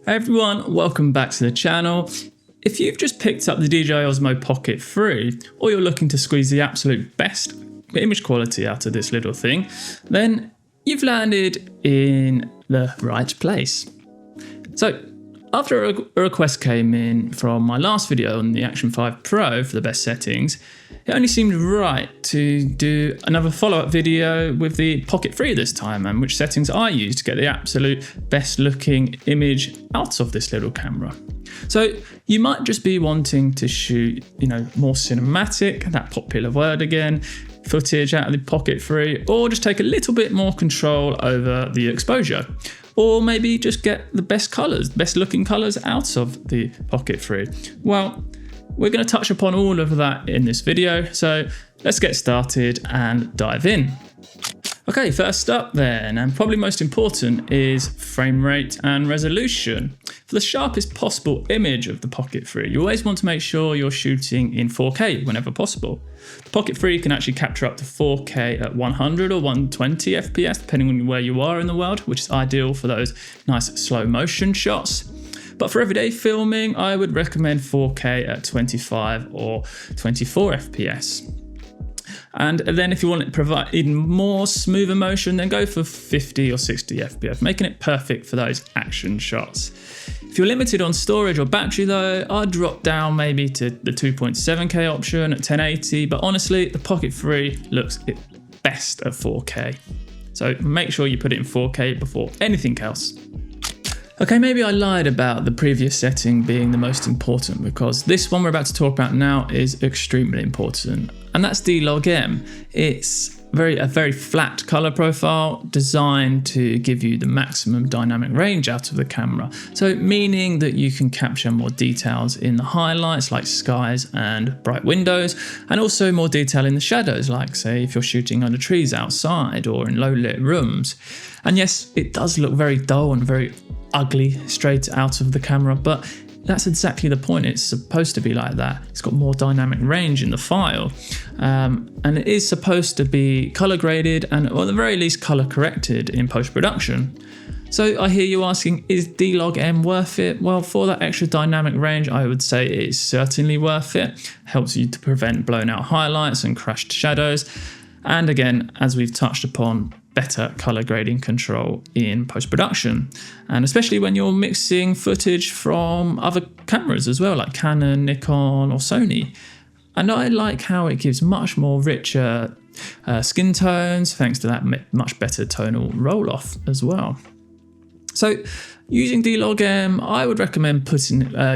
Hey everyone, welcome back to the channel. If you've just picked up the DJI Osmo Pocket 3, or you're looking to squeeze the absolute best image quality out of this little thing, then you've landed in the right place. So, after a request came in from my last video on the Action 5 Pro for the best settings, it only seemed right to do another follow-up video with the Pocket 3 this time, and which settings I use to get the absolute best looking image out of this little camera. So you might just be wanting to shoot, more cinematic, that popular word again, footage out of the Pocket 3, or just take a little bit more control over the exposure. Or maybe just get the best colours, best looking colours out of the Pocket 3. Well, we're going to touch upon all of that in this video, so let's get started and dive in. Okay, first up then, and probably most important, is frame rate and resolution. For the sharpest possible image of the Pocket 3, you always want to make sure you're shooting in 4K whenever possible. The Pocket 3 can actually capture up to 4K at 100 or 120 FPS, depending on where you are in the world, which is ideal for those nice slow motion shots. But for everyday filming, I would recommend 4K at 25 or 24 FPS. And then if you want to provide even more smoother motion, then go for 50 or 60 FPS, making it perfect for those action shots. If you're limited on storage or battery though, I'd drop down maybe to the 2.7K option at 1080, but honestly, the Pocket 3 looks best at 4K. So make sure you put it in 4K before anything else. Okay, maybe I lied about the previous setting being the most important, because this one we're about to talk about now is extremely important, and that's D-Log-M. It's a very flat color profile designed to give you the maximum dynamic range out of the camera. So meaning that you can capture more details in the highlights like skies and bright windows, and also more detail in the shadows, like say if you're shooting under trees outside or in low lit rooms. And yes, it does look very dull and very ugly straight out of the camera, but that's exactly the point. It's supposed to be like that. It's got more dynamic range in the file, and it is supposed to be color graded and, or at the very least, color corrected in post-production. So I hear you asking, is D-Log-M worth it? Well, for that extra dynamic range, I would say it is certainly worth it. Helps you to prevent blown out highlights and crashed shadows. And again, as we've touched upon, better color grading control in post-production, and especially when you're mixing footage from other cameras as well, like Canon, Nikon or Sony. And I like how it gives much more richer skin tones thanks to that much better tonal roll-off as well. So using D-Log-M, I would recommend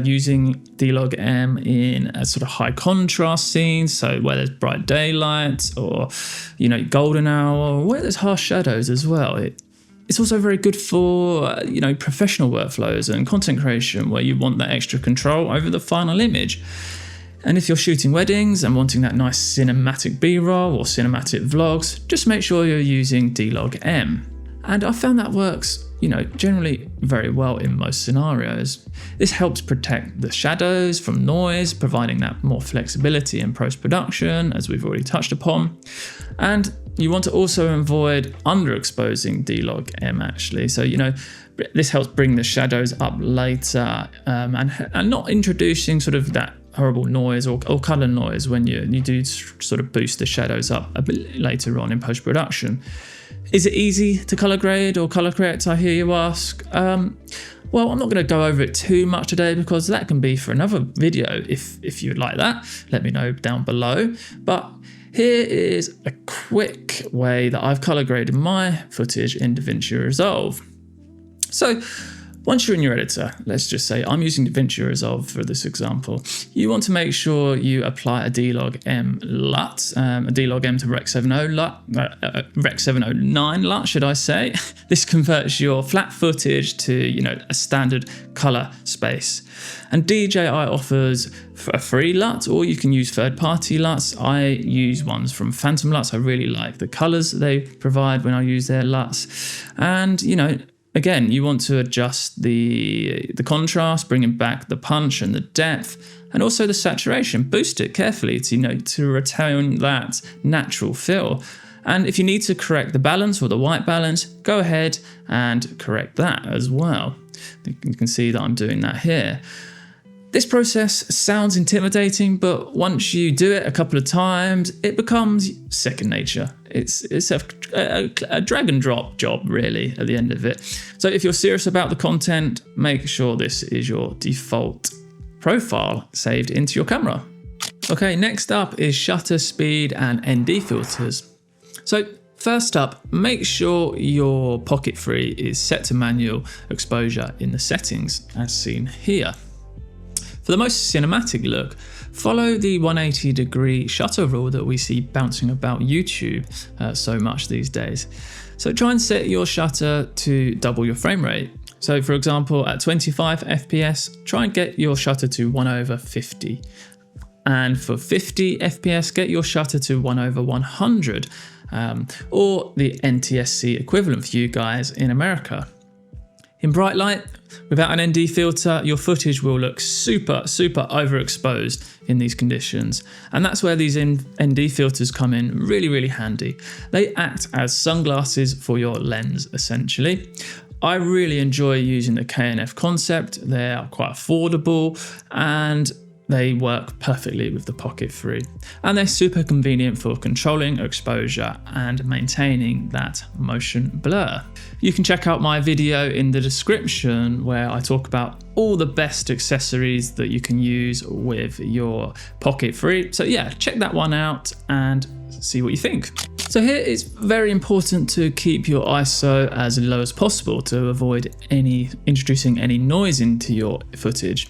using D-Log-M in a sort of high contrast scenes, so where there's bright daylight or golden hour, or where there's harsh shadows as well. It's also very good for professional workflows and content creation where you want that extra control over the final image. And if you're shooting weddings and wanting that nice cinematic B-roll or cinematic vlogs, just make sure you're using D-Log-M. And I found that works generally very well in most scenarios. This helps protect the shadows from noise, providing that more flexibility in post-production, as we've already touched upon. And you want to also avoid underexposing D-Log-M actually. So, this helps bring the shadows up later, and not introducing sort of that horrible noise or color noise when you do sort of boost the shadows up a bit later on in post-production. Is it easy to color grade or color correct, I hear you ask? Well, I'm not going to go over it too much today, because that can be for another video if you'd like that. Let me know down below. But here is a quick way that I've color graded my footage in DaVinci Resolve. So once you're in your editor, let's just say I'm using DaVinci Resolve for this example, you want to make sure you apply a D-Log-M LUT, a D-Log-M to Rec. 709 LUT, should I say. This converts your flat footage to, a standard color space. And DJI offers a free LUT, or you can use third-party LUTs. I use ones from Phantom LUTs. I really like the colors they provide when I use their LUTs. And, again, you want to adjust the contrast, bringing back the punch and the depth, and also the saturation. Boost it carefully to retain that natural feel. And if you need to correct the balance or the white balance, go ahead and correct that as well. You can see that I'm doing that here. This process sounds intimidating, but once you do it a couple of times, it becomes second nature. It's a drag and drop job, really, at the end of it. So if you're serious about the content, make sure this is your default profile saved into your camera. Okay, next up is shutter speed and ND filters. So first up, make sure your pocket free is set to manual exposure in the settings as seen here. For the most cinematic look, follow the 180-degree shutter rule that we see bouncing about YouTube so much these days. So try and set your shutter to double your frame rate. So for example, at 25 FPS, try and get your shutter to 1/50. And for 50 FPS, get your shutter to 1/100, or the NTSC equivalent for you guys in America. In bright light, without an ND filter, your footage will look super overexposed in these conditions. And that's where these ND filters come in really handy. They act as sunglasses for your lens, essentially. I really enjoy using the K&F concept. They are quite affordable and they work perfectly with the Pocket 3. And they're super convenient for controlling exposure and maintaining that motion blur. You can check out my video in the description where I talk about all the best accessories that you can use with your Pocket 3. So yeah, check that one out and see what you think. So here it's very important to keep your ISO as low as possible to avoid introducing any noise into your footage.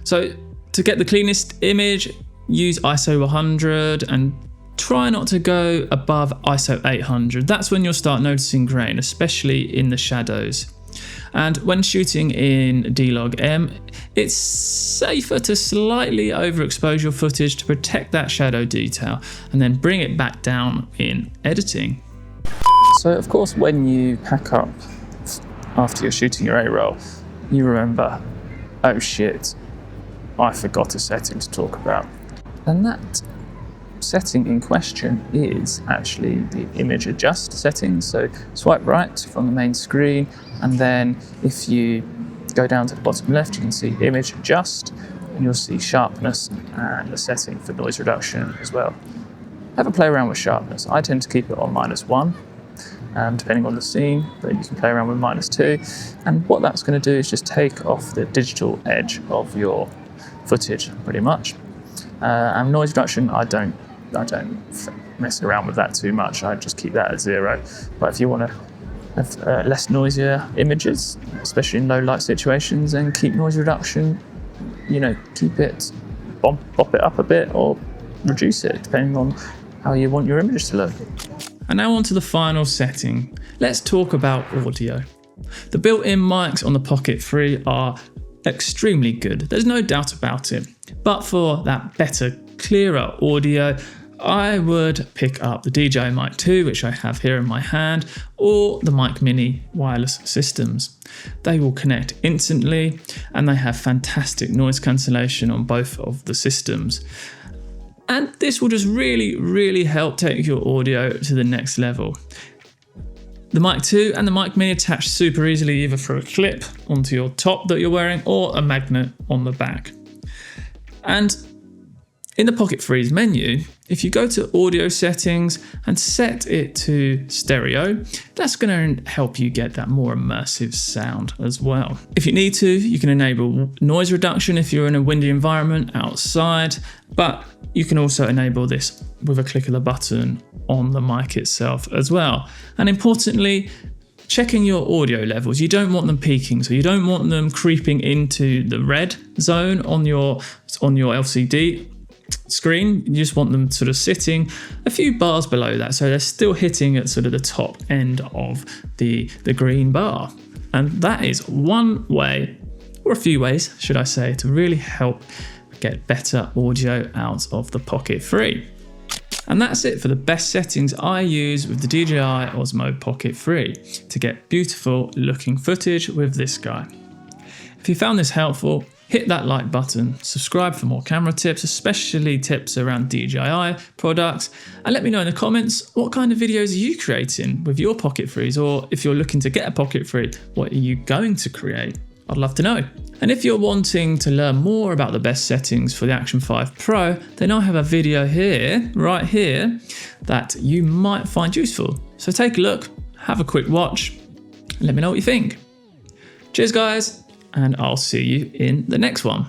So to get the cleanest image, use ISO 100 and try not to go above ISO 800. That's when you'll start noticing grain, especially in the shadows. And when shooting in D-Log-M, it's safer to slightly overexpose your footage to protect that shadow detail and then bring it back down in editing. So of course, when you pack up after you're shooting your A-roll, you remember, oh shit, I forgot a setting to talk about. And that setting in question is actually the image adjust setting. So swipe right from the main screen, and then if you go down to the bottom left, you can see image adjust, and you'll see sharpness and a setting for noise reduction as well. Have a play around with sharpness. I tend to keep it on -1, depending on the scene, but you can play around with -2. And what that's going to do is just take off the digital edge of your footage pretty much. And noise reduction, I don't mess around with that too much. I just keep that at 0. But if you want to have less noisier images, especially in low light situations, then keep noise reduction, keep it, bop it up a bit or reduce it depending on how you want your images to look. And now on to the final setting. Let's talk about audio. The built-in mics on the Pocket 3 are extremely good. There's no doubt about it. But for that better, clearer audio, I would pick up the DJI Mic 2, which I have here in my hand, or the Mic Mini wireless systems. They will connect instantly and they have fantastic noise cancellation on both of the systems. And this will just really help take your audio to the next level. The Mic 2 and the Mic Mini attach super easily either through a clip onto your top that you're wearing or a magnet on the back. And in the Pocket 3's menu, if you go to audio settings and set it to stereo, that's going to help you get that more immersive sound as well. If you need to, you can enable noise reduction if you're in a windy environment outside, but you can also enable this with a click of the button on the mic itself as well. And importantly, checking your audio levels. You don't want them peaking, so you don't want them creeping into the red zone on your LCD screen. You just want them sort of sitting a few bars below that, so they're still hitting at sort of the top end of the green bar. And that is one way, or a few ways should I say, to really help get better audio out of the Pocket 3. And that's it for the best settings I use with the DJI OSMO Pocket 3 to get beautiful looking footage with this guy. If you found this helpful, hit that like button, subscribe for more camera tips, especially tips around DJI products, and let me know in the comments what kind of videos are you creating with your Pocket 3s, or if you're looking to get a Pocket 3, what are you going to create? I'd love to know. And if you're wanting to learn more about the best settings for the Action 5 Pro, then I have a video here, right here, that you might find useful. So take a look, have a quick watch, and let me know what you think. Cheers guys, and I'll see you in the next one.